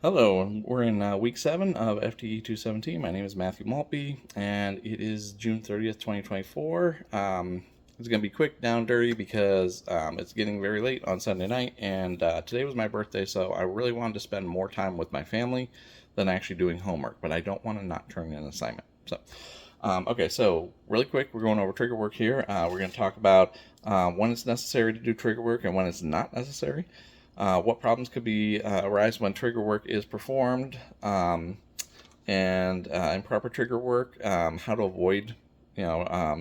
Hello, we're in week 7 of FTE 217. My name is Matthew Maltby, and it is June 30th, 2024. It's going to be quick, down dirty, because it's getting very late on Sunday night, and today was my birthday, so I really wanted to spend more time with my family than actually doing homework, but I don't want to not turn in an assignment. Okay, so really quick, we're going over trigger work here. We're going to talk about when it's necessary to do trigger work and when it's not necessary. What problems could be arise when trigger work is performed, and improper trigger work, how to avoid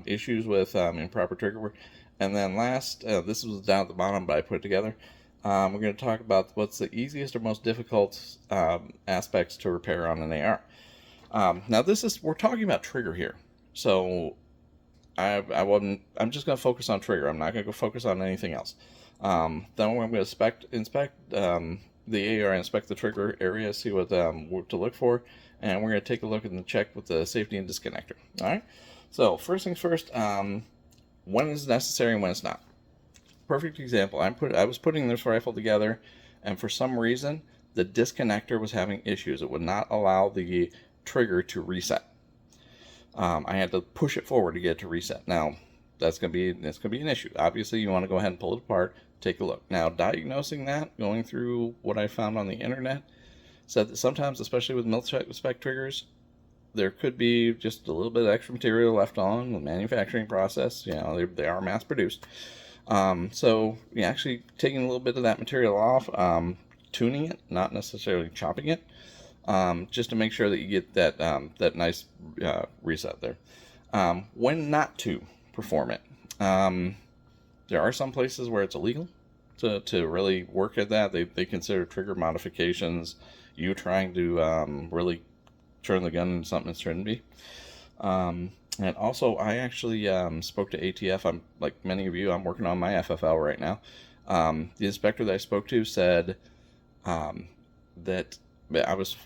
issues with improper trigger work, and then last, this was down at the bottom, but I put it together. We're going to talk about what's the easiest or most difficult aspects to repair on an AR. Now we're talking about trigger here, so I'm just going to focus on trigger. I'm not going to go focus on anything else. Then I'm going to inspect the AR, inspect the trigger area, see what to look for, and we're going to take a look and check with the safety and disconnector. All right. So first things first, when is necessary and when it's not. Perfect example. I was putting this rifle together, and for some reason the disconnector was having issues. It would not allow the trigger to reset. I had to push it forward to get it to reset. Now, that's gonna be an issue. Obviously, you want to go ahead and pull it apart, take a look. Now, diagnosing that, going through what I found on the internet, said that sometimes, especially with mil-spec triggers, there could be just a little bit of extra material left on the manufacturing process. They are mass produced. So actually taking a little bit of that material off, tuning it, not necessarily chopping it, just to make sure that you get that nice reset there. When not to perform it. There are some places where it's illegal to really work at that. They consider trigger modifications you trying to really turn the gun into something it shouldn't be. And also, I actually spoke to ATF. I'm like many of you, I'm working on my FFL right now. The inspector that I spoke to said that I was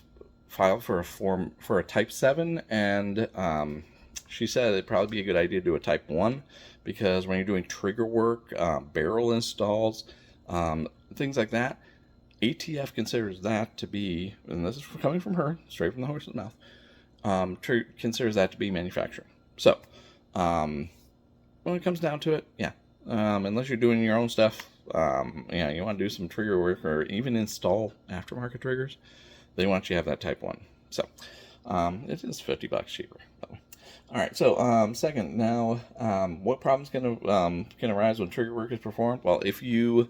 filed for a Type 7, and she said it'd probably be a good idea to do a Type 1, because when you're doing trigger work, barrel installs, things like that, ATF considers that to be, and this is coming from her, straight from the horse's mouth, considers that to be manufacturing. So, when it comes down to it, unless you're doing your own stuff, you want to do some trigger work or even install aftermarket triggers, they want you to have that Type 1. So, it is $50 cheaper. All right, so second, now, what problems can arise when trigger work is performed? Well, if you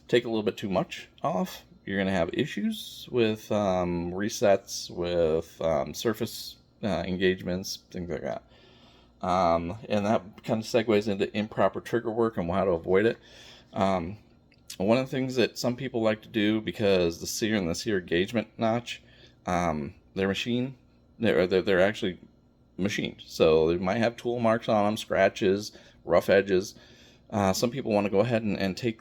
take a little bit too much off, you're going to have issues with resets, with surface engagements, things like that. And that kind of segues into improper trigger work and how to avoid it. One of the things that some people like to do, because the sear and the sear engagement notch, they're actually machined, so they might have tool marks on them, scratches, rough edges. Some people want to go ahead and take,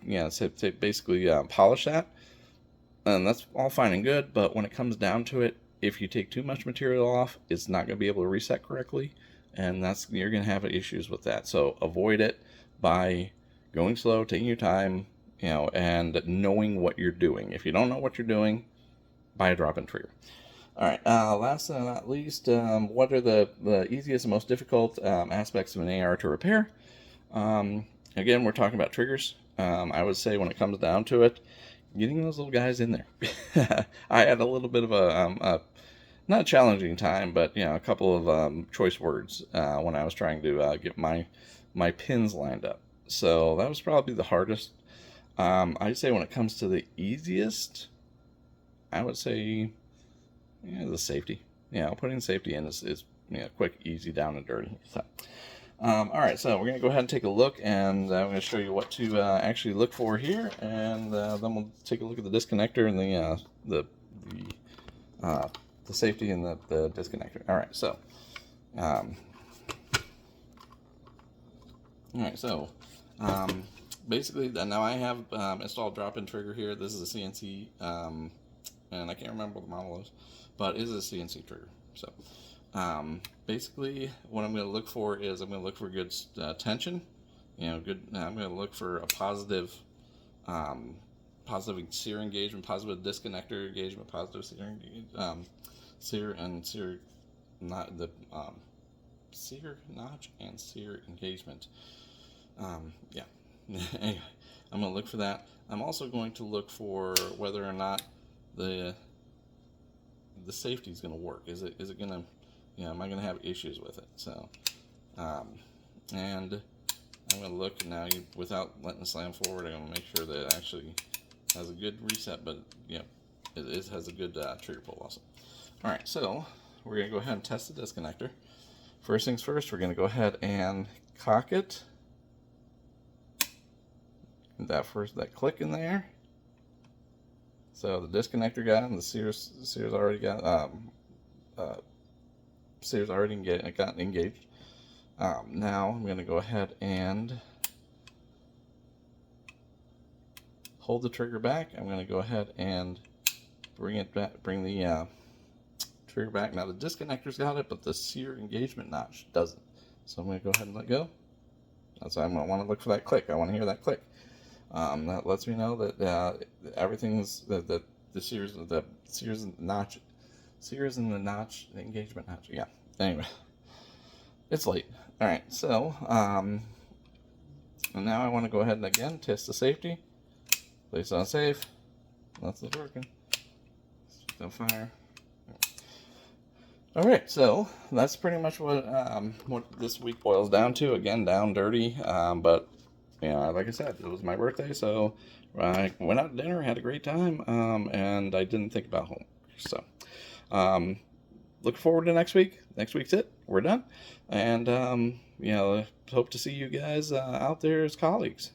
basically polish that, and that's all fine and good, but when it comes down to it, if you take too much material off, it's not going to be able to reset correctly, and you're going to have issues with that. So avoid it by going slow, taking your time, and knowing what you're doing. If you don't know what you're doing, buy a drop-in trigger. All right, last and not least, what are the easiest and most difficult aspects of an AR to repair? Again, we're talking about triggers. I would say when it comes down to it, getting those little guys in there. I had a little bit of a not a challenging time, but a couple of choice words when I was trying to get my pins lined up. So that was probably the hardest. I'd say when it comes to the easiest, I would say the safety. Putting safety in is quick, easy, down and dirty. So, all right, so we're going to go ahead and take a look, and I'm going to show you what to actually look for here, and then we'll take a look at the disconnector and the safety and the disconnector. All right, so basically now I have installed drop-in trigger here. This is a CNC, and I can't remember what the model is, but it is a CNC trigger. So basically what I'm going to look for is I'm going to look for good tension, I'm going to look for a positive positive sear engagement, positive disconnector engagement, positive sear not the sear notch and sear engagement. Yeah. Anyway, I'm going to look for that. I'm also going to look for whether or not the safety is going to work. Is it going to, am I going to have issues with it? So, and I'm going to look now, without letting it slam forward, I'm going to make sure that it actually has a good reset, but it has a good trigger pull also. All right, so we're going to go ahead and test the disconnector. First things first, we're going to go ahead and cock it. That click in there. So the disconnector got it, and the sears already got sears already gotten engaged. Now I'm going to go ahead and hold the trigger back. I'm going to go ahead and bring the trigger back. Now the disconnector's got it, but the sear engagement notch doesn't. So I'm going to go ahead and let go. That's why I'm going to want to look for that click. I want to hear that click. That lets me know that everything's that the sears and the notch, sears and the notch, the engagement notch. Yeah. Anyway, it's late. All right. So and now I want to go ahead and again test the safety. Place on safe. That's not working. Still fire. All right. So that's pretty much what this week boils down to. Again, down dirty, but. Like I said, it was my birthday, so I went out to dinner, had a great time, and I didn't think about homework. So, looking forward to next week. Next week's it. We're done. And, hope to see you guys out there as colleagues.